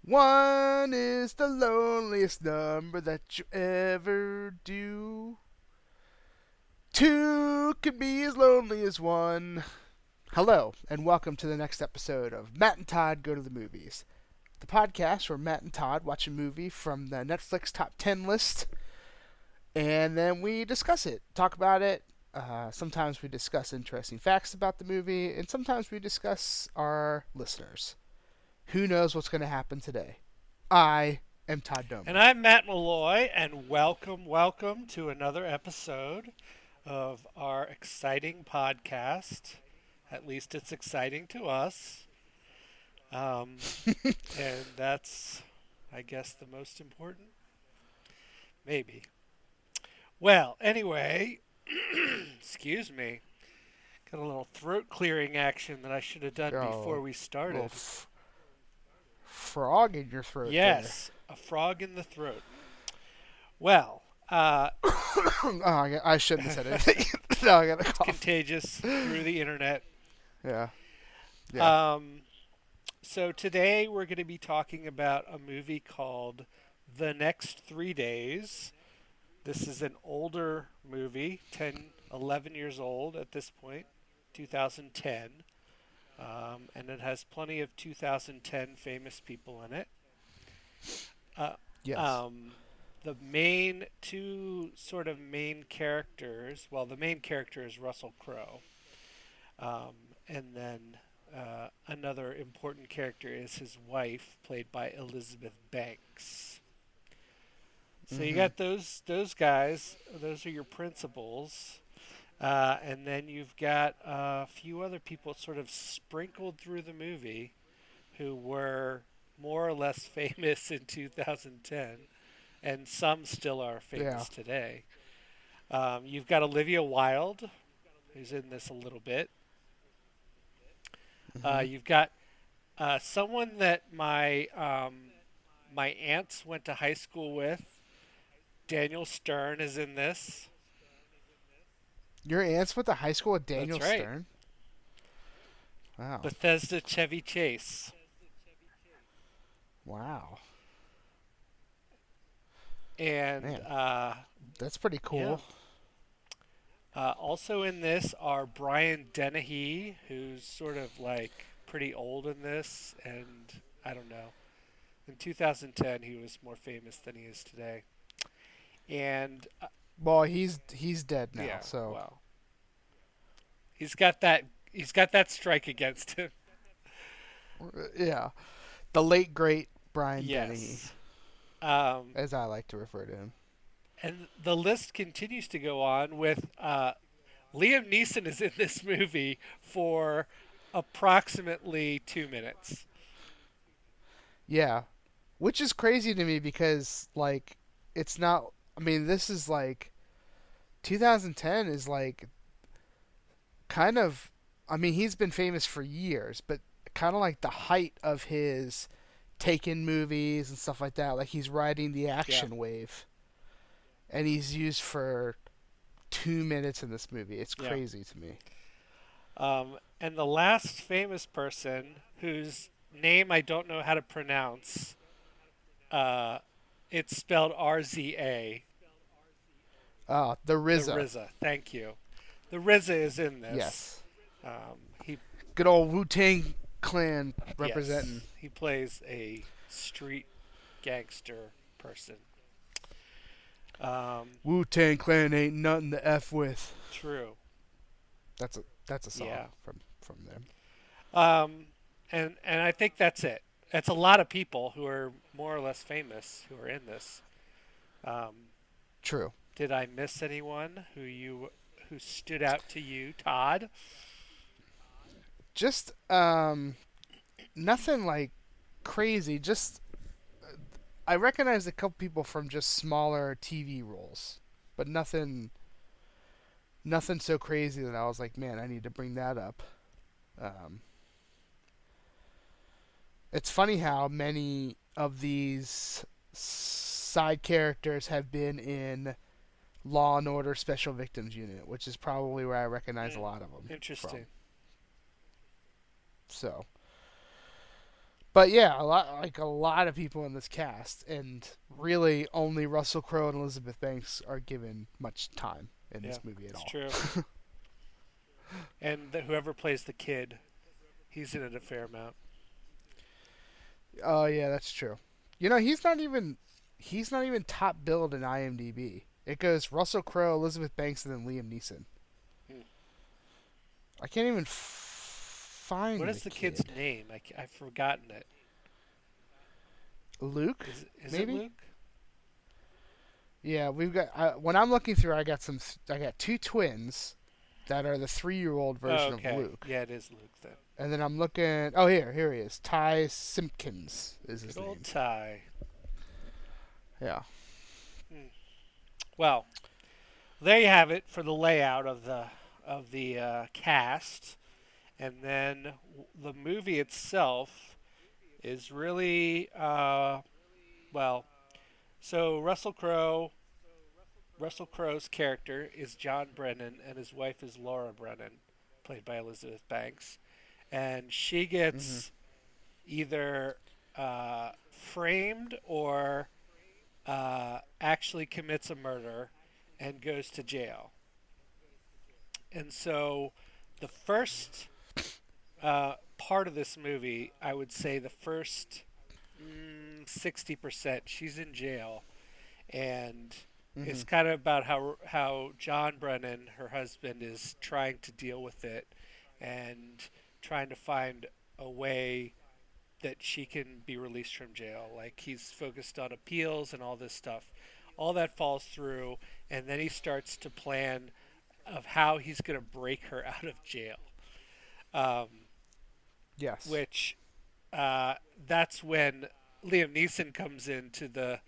One is the loneliest number that you ever do. Two can be as lonely as one. Hello, and welcome to the next episode of Matt and Todd Go to the Movies, the podcast where Matt and Todd watch a movie from the Netflix top 10 list, and then we discuss it, talk about it. Sometimes we discuss interesting facts about the movie, and sometimes we discuss our listeners. Who knows what's going to happen today? I am Todd Doman. And I'm Matt Malloy, and welcome to another episode of our exciting podcast. At least it's exciting to us. And that's, I guess, the most important. Maybe. Well, anyway, excuse me. Got a little throat clearing action that I should have done before we started. Frog in your throat. Yes, a frog in the throat. Well, oh, I shouldn't have said anything. No, I got a cough. Contagious through the internet. Yeah. So today we're going to be talking about a movie called The Next 3 Days. This is an older movie, 11 years old at this point, 2010. And it has plenty of 2010 famous people in it. Yes. The two sort of main characters, well, the main character is Russell Crowe. And then another important character is his wife, played by Elizabeth Banks. So you got those guys. Those are your principals. And then you've got a few other people sort of sprinkled through the movie who were more or less famous in 2010, and some still are famous today. You've got Olivia Wilde, who's in this a little bit. You've got someone that my aunts went to high school with. Daniel Stern is in this. Your aunts went to high school with Daniel That's right. Stern? Wow. Bethesda Chevy Chase. Wow. And that's pretty cool. Yeah. Also in this are Brian Dennehy, who's sort of like pretty old in this, and I don't know. In 2010, he was more famous than he is today. And well, he's dead now. Yeah, so well, he's got that strike against him. Yeah, the late great Brian Yes. Dennehy, as I like to refer to him. And the list continues to go on with Liam Neeson is in this movie for approximately 2 minutes. Yeah, which is crazy to me because like it's not. I mean, this is like 2010 is like kind of. I mean, he's been famous for years, but kind of like the height of his Taken movies and stuff like that. Like he's riding the action wave, and he's used for 2 minutes in this movie. It's crazy to me. And the last famous person whose name I don't know how to pronounce. It's spelled RZA. The RZA. The RZA. Thank you. The RZA is in this. Yes. He Good old Wu-Tang Clan representing. Yes, he plays a street gangster person. Wu-Tang Clan ain't nothing to F with. True. That's a song from them. And I think that's it. It's a lot of people who are more or less famous who are in this. True. Did I miss anyone who stood out to you, Todd? Just nothing like crazy. Just I recognized a couple people from just smaller TV roles, but nothing so crazy that I was like, man, I need to bring that up. It's funny how many of these side characters have been in Law and Order Special Victims Unit, which is probably where I recognize a lot of them. Interesting. From. So, But yeah, a lot of people in this cast, and really only Russell Crowe and Elizabeth Banks are given much time in Yeah, this movie at it's all. true. And whoever plays the kid, he's in it a fair amount. Oh yeah, that's true. You know, he's not even top billed in IMDb. It goes Russell Crowe, Elizabeth Banks, and then Liam Neeson. Hmm. I can't even What find the is the kid's kid. name? I've forgotten it. Luke, Is it maybe. Luke? Yeah, we've got. When I'm looking through, I got some. I got two twins that are the 3-year-old Oh, version of okay. Luke, Yeah, it is Luke then. and then I'm looking. Oh, here he is. Ty Simpkins is Good his old name. Ty. Yeah. Hmm. Well, there you have it for the layout of the cast, and then the movie itself is really well. So Russell Crowe's character is John Brennan, and his wife is Laura Brennan, played by Elizabeth Banks, and she Mhm. gets either framed or actually commits a murder and goes to jail. And so the first part of this movie, I would say the first 60%, she's in jail, and it's Mhm. kind of about how John Brennan, her husband, is trying to deal with it and trying to find a way that she can be released from jail. Like he's focused on appeals and all this stuff. All that falls through, and then he starts to plan of how he's going to break her out of jail. Um, Yes. which uh, that's when Liam Neeson comes into the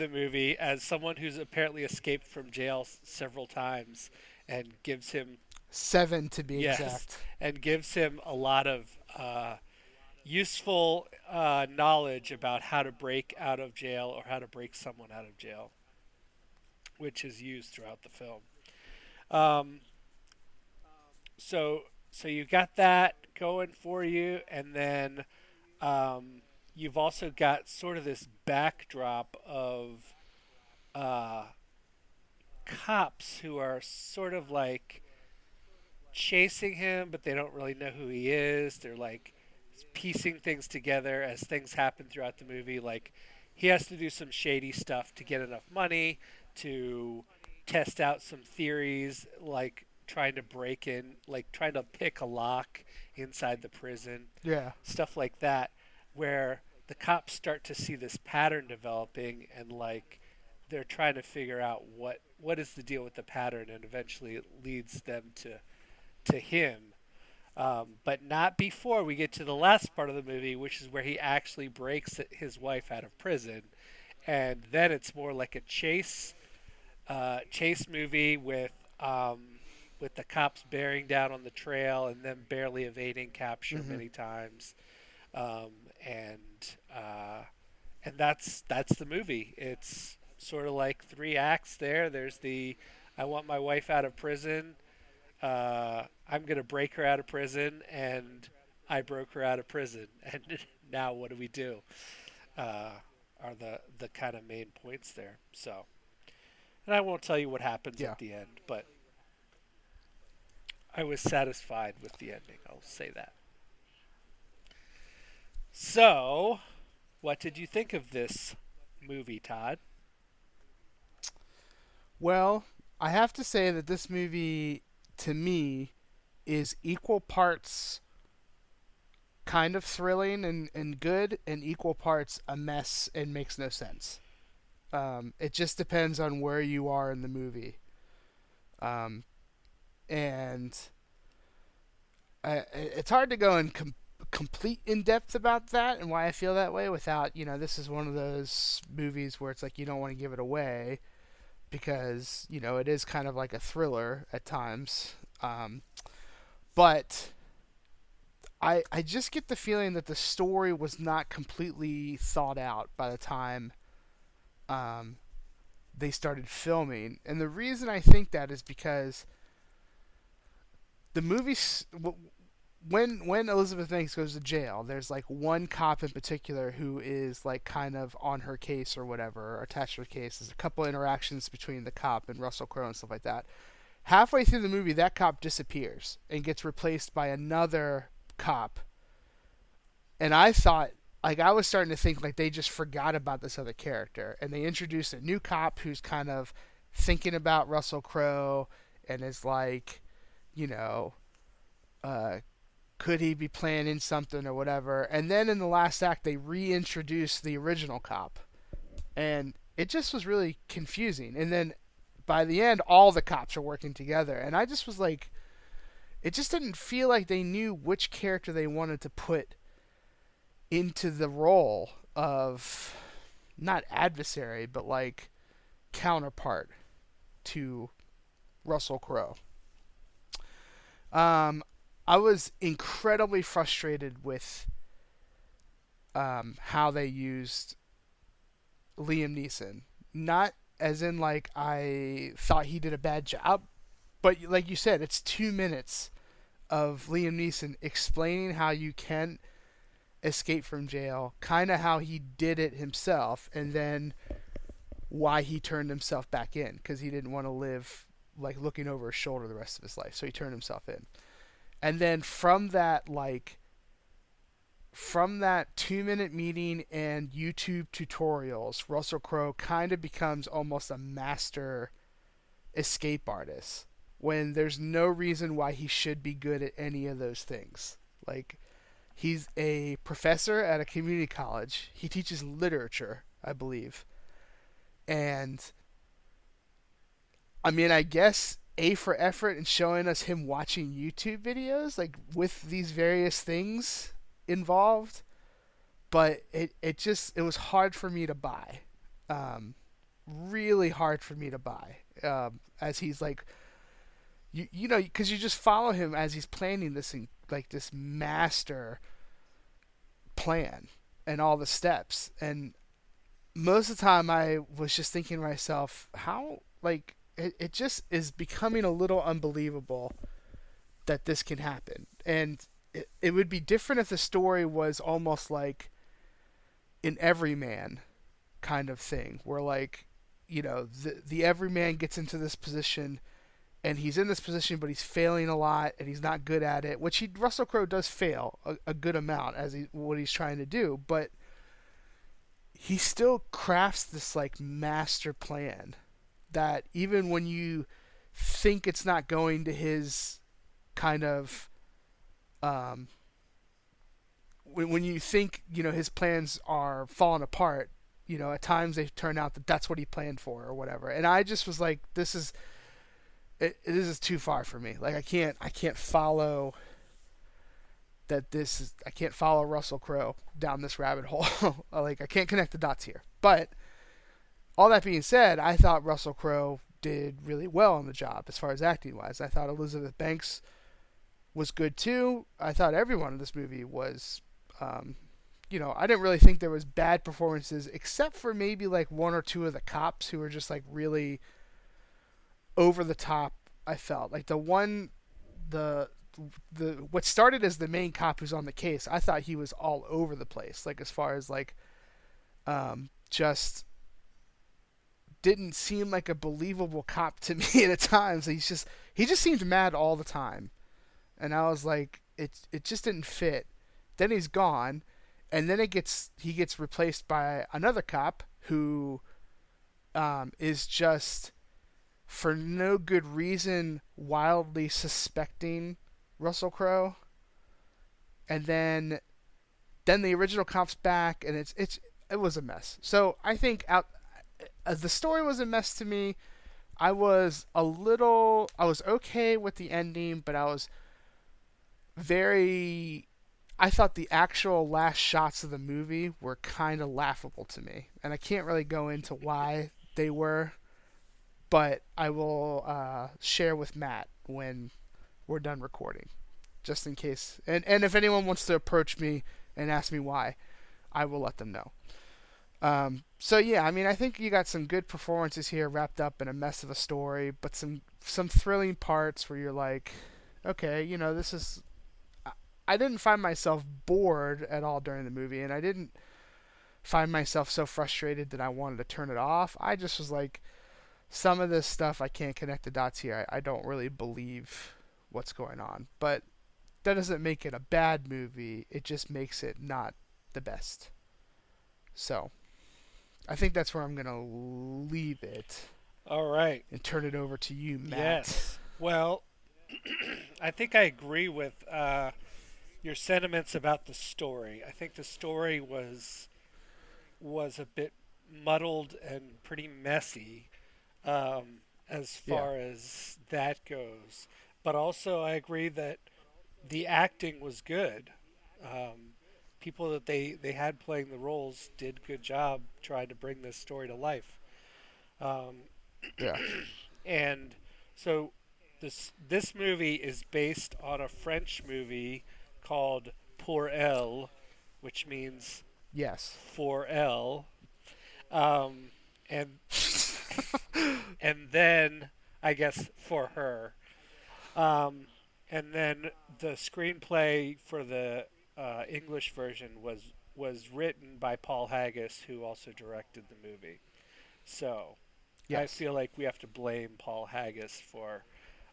movie as someone who's apparently escaped from jail several times and gives him 7 to be yes exact. and gives him a lot of useful knowledge about how to break out of jail or how to break someone out of jail, which is used throughout the film. Um, so so you got that going for you, and then you've also got sort of this backdrop of uh, cops who are sort of like chasing him, but they don't really know who he is. They're like piecing things together as things happen throughout the movie. Like he has to do some shady stuff to get enough money to test out some theories, like trying to break in, like trying to pick a lock inside the prison, Yeah. stuff like that, where the cops start to see this pattern developing and like they're trying to figure out what is the deal with the pattern, and eventually it leads them to him, but not before we get to the last part of the movie, which is where he actually breaks his wife out of prison, and then it's more like a chase movie with the cops bearing down on the trail and then barely evading capture Mhm. many times, um, and uh, and that's the movie. It's sort of like three acts there. There's the I want my wife out of prison. I'm gonna break her out of prison, and I broke her out of prison. And now what do we do? Uh, are the kind of main points there. So, and I won't tell you what happens Yeah. at the end, but I was satisfied with the ending. I'll say that. So, what did you think of this movie, Todd? Well, I have to say that this movie to me is equal parts kind of thrilling and good and equal parts a mess and makes no sense. It just depends on where you are in the movie. Um, and it's hard to go in complete in depth about that and why I feel that way without, this is one of those movies where it's like you don't want to give it away because, it is kind of like a thriller at times. But I just get the feeling that the story was not completely thought out by the time um, they started filming. And the reason I think that is because the movie when Elizabeth Banks goes to jail, there's like one cop in particular who is like kind of on her case or whatever, or attached to her case. There's a couple interactions between the cop and Russell Crowe and stuff like that. Halfway through the movie, that cop disappears and gets replaced by another cop. And I thought, like, I was starting to think like they just forgot about this other character, and they introduced a new cop who's kind of thinking about Russell Crowe and is like, you know, uh, could he be planning something or whatever? And then in the last act, they reintroduce the original cop, and it just was really confusing. And then by the end, all the cops are working together, and I just was like, it just didn't feel like they knew which character they wanted to put into the role of not adversary, but like counterpart to Russell Crowe. Um, I was incredibly frustrated with how they used Liam Neeson. Not as in like I thought he did a bad job, but like you said, it's 2 minutes of Liam Neeson explaining how you can escape from jail, kind of how he did it himself, and then why he turned himself back in because he didn't want to live like looking over his shoulder the rest of his life, so he turned himself in. And then from that 2 minute meeting and YouTube tutorials, Russell Crowe kind of becomes almost a master escape artist when there's no reason why he should be good at any of those things. Like, he's a professor at a community college. He teaches literature, I believe. And I mean, I guess A for effort in showing us him watching YouTube videos, like with these various things involved. But it was hard for me to buy. Really hard for me to buy. As he's like, you know, because you just follow him as he's planning this thing, like this master plan and all the steps. And most of the time I was just thinking to myself, how, like, it just is becoming a little unbelievable that this can happen. And it would be different if the story was almost like an everyman kind of thing, where, like, you know, the everyman gets into this position and he's in this position, but he's failing a lot and he's not good at it, which Russell Crowe does fail a good amount as what he's trying to do, but he still crafts this like master plan that even when you think it's not going to his kind of when you think, you know, his plans are falling apart, you know, at times they turn out that that's what he planned for or whatever. And I just was like, this is too far for me. Like, I can't follow I can't follow Russell Crowe down this rabbit hole. Like, I can't connect the dots here. But all that being said, I thought Russell Crowe did really well on the job as far as acting wise. I thought Elizabeth Banks was good too. I thought everyone in this movie was, you know, I didn't really think there was bad performances except for maybe like one or two of the cops who were just like really over the top. I felt like the what started as the main cop who's on the case, I thought he was all over the place, like as far as like just didn't seem like a believable cop to me at times. He just seemed mad all the time, and I was like, it just didn't fit. Then he's gone, and then he gets replaced by another cop who is just for no good reason wildly suspecting Russell Crowe. And then the original cop's back, and it was a mess. So I think the story was a mess to me. I was okay with the ending, but I thought the actual last shots of the movie were kind of laughable to me, and I can't really go into why they were, but I will share with Matt when we're done recording, just in case. And if anyone wants to approach me and ask me why, I will let them know. So yeah, I mean, I think you got some good performances here wrapped up in a mess of a story, but some thrilling parts where you're like, okay, you know, this is I didn't find myself bored at all during the movie, and I didn't find myself so frustrated that I wanted to turn it off. I just was like, some of this stuff I can't connect the dots here. I don't really believe what's going on. But that doesn't make it a bad movie. It just makes it not the best. So I think that's where I'm gonna leave it All right. and turn it over to you, Matt. Yes. Well, I think I agree with your sentiments about the story. I think the story was a bit muddled and pretty messy as Yeah. far as that goes. But also, I agree that the acting was good. People that they had playing the roles did a good job trying to bring this story to life. Um, Yeah. and so this movie is based on a French movie called Pour Elle, which means Yes. for Elle. Um, and and then I guess for her. Um, and then the screenplay for the English version was written by Paul Haggis, who also directed the movie. So I Yes. feel like we have to blame Paul Haggis for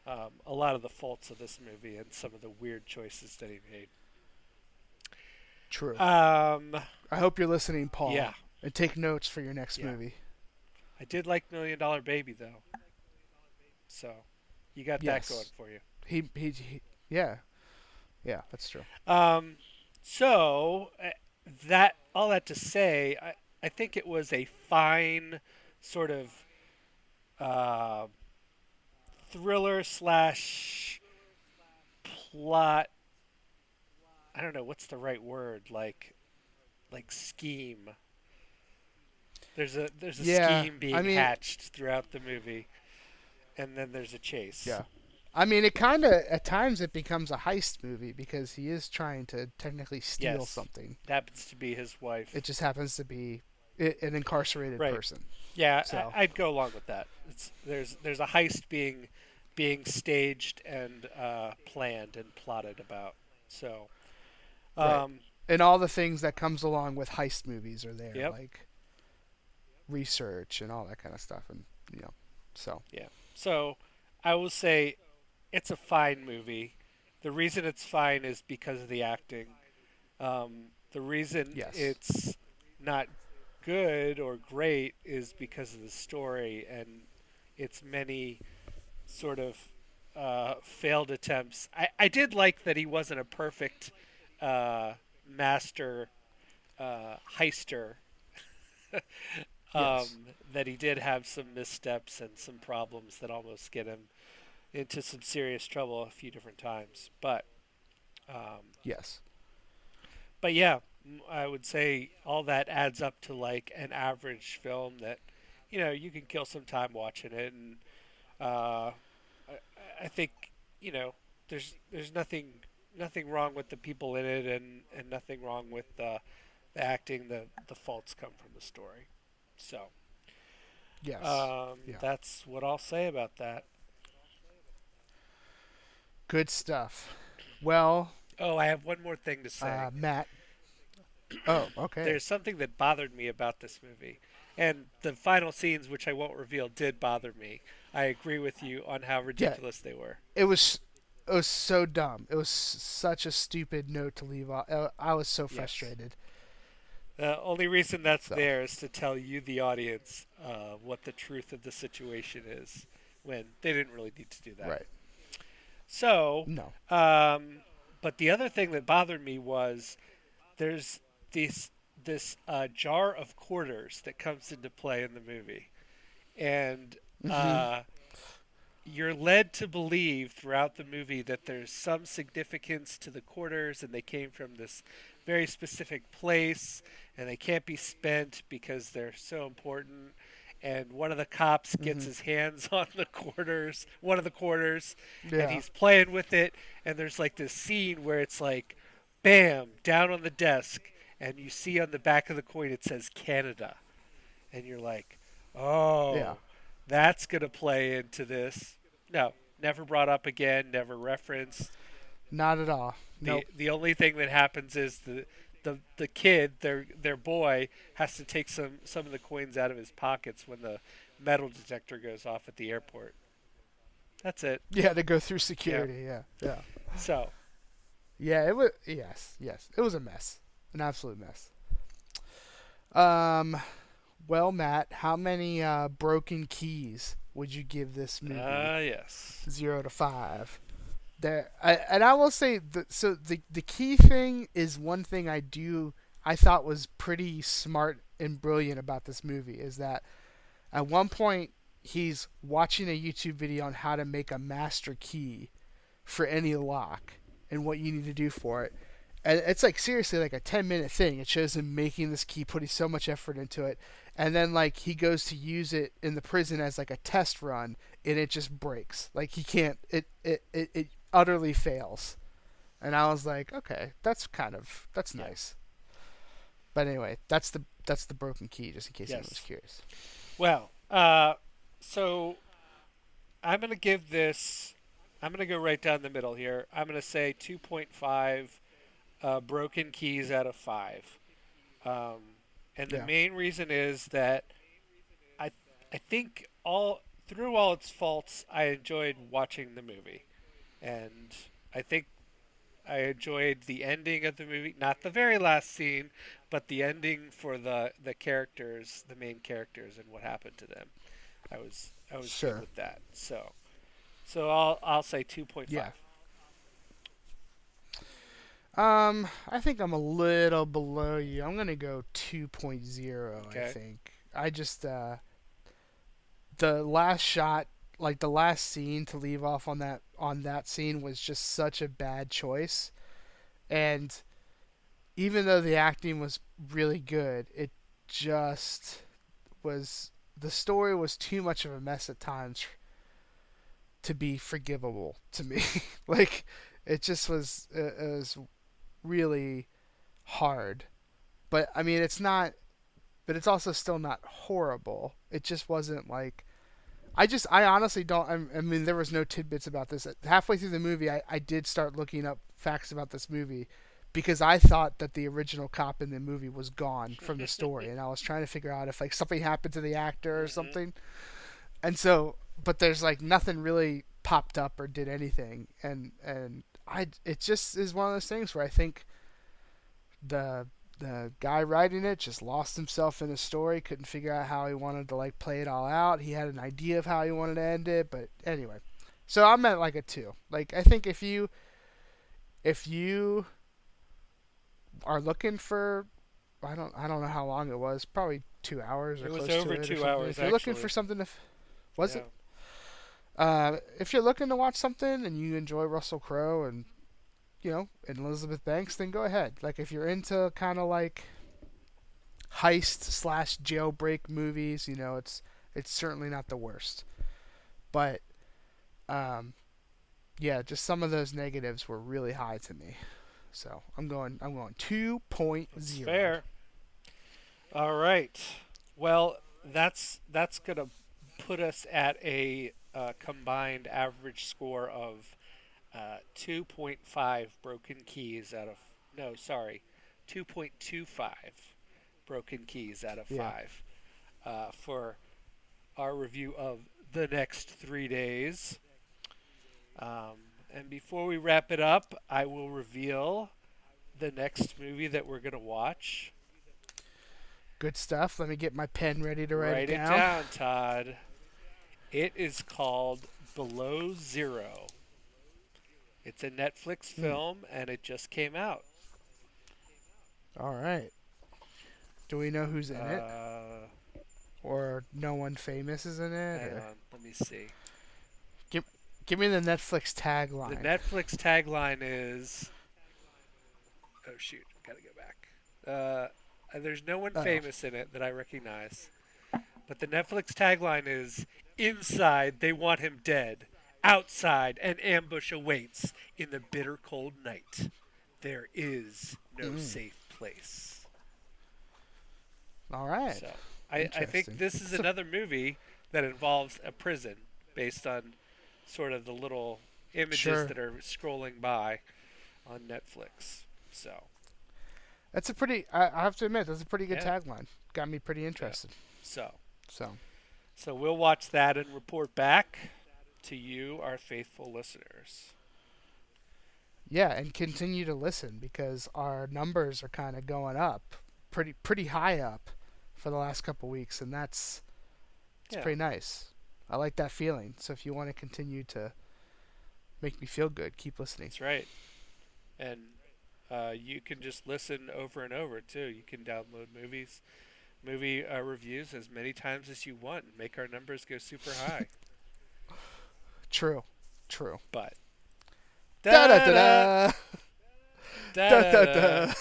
a lot of the faults of this movie and some of the weird choices that he made. True. Um, I hope you're listening, Paul, yeah, and take notes for your next yeah. movie. I did like Million Dollar Baby though, so you got that going Yes. for you. Yeah. Yeah, that's true. Um, so that all that to say, I think it was a fine sort of uh, thriller slash plot. I don't know what's the right word. Like scheme. There's a Yeah. scheme I being mean, hatched throughout the movie, and then there's a chase. yeah. I mean, it kind of at times it becomes a heist movie because he is trying to technically steal Yes, something. it happens to be his wife. It just happens to be an incarcerated Right. person. Yeah, So, I'd go along with that. There's a heist being staged and planned and plotted about. So, right. um, And all the things that comes along with heist movies are there, yep, like research and all that kind of stuff, and so yeah. So I will say it's a fine movie. The reason it's fine is because of the acting. The reason yes, it's not good or great is because of the story and its many sort of failed attempts. I did like that he wasn't a perfect master heister. yes, That he did have some missteps and some problems that almost get him into some serious trouble a few different times. Um, yes, but yeah, I would say all that adds up to like an average film that you can kill some time watching it, and uh, I think there's nothing wrong with the people in it, and nothing wrong with the acting. The faults come from the story. So yes, yeah. that's what I'll say about that. Good stuff. Well, Oh, I have one more thing to say. Matt. Oh, okay. There's something that bothered me about this movie. And the final scenes, which I won't reveal, did bother me. I agree with you on how Yeah, ridiculous they were. it was so dumb. It was such a stupid note to leave off. I was so Yes. frustrated. The only reason that's So, there is to tell you, the audience, what the truth of the situation is, when they didn't really need to do that. right. So, No. but the other thing that bothered me was there's this jar of quarters that comes into play in the movie, and Mm-hmm. uh, you're led to believe throughout the movie that there's some significance to the quarters, and they came from this very specific place, and they can't be spent because they're so important. And one of the cops gets Mm-hmm. his hands on the quarters, one of the quarters, and Yeah. he's playing with it. And there's like this scene where it's like, bam, down on the desk, and you see on the back of the coin it says Canada, and you're like, Yeah. oh, that's gonna play into this. No, never brought up again, never referenced. Not at all. Nope. The only thing that happens is the kid, their boy, has to take some of the coins out of his pockets when the metal detector goes off at the airport. That's it. Yeah, to go through Yeah. security. Yeah, yeah, So, yeah. It was yes, yes. It was a mess, an absolute mess. Um, well, Matt, how many broken keys would you give this movie? yes. 0 to 5. And I will say the key thing is one thing I thought was pretty smart and brilliant about this movie is that at one point he's watching a YouTube video on how to make a master key for any lock and what you need to do for it. And it's like seriously like a 10-minute thing. It shows him making this key, putting so much effort into it, and then like he goes to use it in the prison as like a test run, and it just breaks. Like he can't. It utterly fails. And I was like, okay, that's Yeah. nice. But anyway, that's the broken key, just in case anyone was Yes. curious. Well, so I'm gonna give this. I'm gonna go right down the middle here. I'm gonna say 2.5 broken keys out of 5. And the Yeah, main reason is that I I think all through all its faults, I enjoyed watching the movie, and I think I enjoyed the ending of the movie. Not the very last scene, but the ending for the characters, the main characters, and what happened to them. I was good sure. with that. So I'll say Yeah. 2.5. I think I'm a little below you. I'm gonna go 2.0. I Okay. think. I just the last shot, like the last scene to leave off on that scene was just such a bad choice. And even though the acting was really good, it just was the story was too much of a mess at times to be forgivable to me. Like it was really hard. But I mean, it's not. But it's also still not horrible. It just wasn't like I honestly don't. I mean, there was no tidbits about this. Halfway through the movie, I did start looking up facts about this movie because I thought that the original cop in the movie was gone from the story, and I was trying to figure out if like something happened to the actor or Hmm. something. And so, but there's like nothing really popped up or did anything, and I it just is one of those things where I think the the guy writing it just lost himself in the story, couldn't figure out how he wanted to like play it all out. He had an idea of how he wanted to end it, but anyway. So I'm at like a 2. Like I think if you are looking for I don't know how long it was, probably 2 hours or It was close to over it or two something. hours If you're looking for actually. something to was Yeah. it if you're looking to watch something and you enjoy Russell Crowe and and Elizabeth Banks, then go ahead. Like if you're into kind of like heist slash jailbreak movies, it's certainly not the worst. But um, yeah, just some of those negatives were really high to me. So I'm going 2.0. That's fair. All right. Well, that's gonna put us at a combined average score of 2.5 broken keys out of no, sorry, 2.25 broken keys out of Yeah. 5 for our review of the next 3 days. And before we wrap it up, I will reveal the next movie that we're gonna watch. Good stuff. Let me get my pen ready to write it Write it down. down, Todd. It is called Below Zero. It's a Netflix Hmm. film and it just came out. All right. Do we know who's in it? Uh, Or no one famous is in it? Hang Or on, let me see. give give me the Netflix The tagline. Netflix tagline is oh shoot, gotta go back. There's no one Oh. famous in it that I recognize, but the Netflix tagline is inside they want him dead, outside an ambush awaits in the bitter cold night. There is no Mm. safe place. All right. So I think Interesting. this is So, another movie that involves a prison based on sort of the little images sure. that are scrolling by. on Netflix. So That's a pretty. I have to admit, that's a pretty good yeah, tagline. Got me pretty yeah. interested. So So so we'll watch that and report back to you, our faithful listeners. yeah, and continue to listen because our numbers are kind of going up, pretty high up, for the last couple weeks, and it's Yeah, pretty nice. I like that feeling. So if you want to continue to make me feel good, keep listening. that's right. And you can just listen over and over too. You can download movie reviews as many times as you want and make our numbers go super high. True, true. But Da da da da da da da da da da da. da.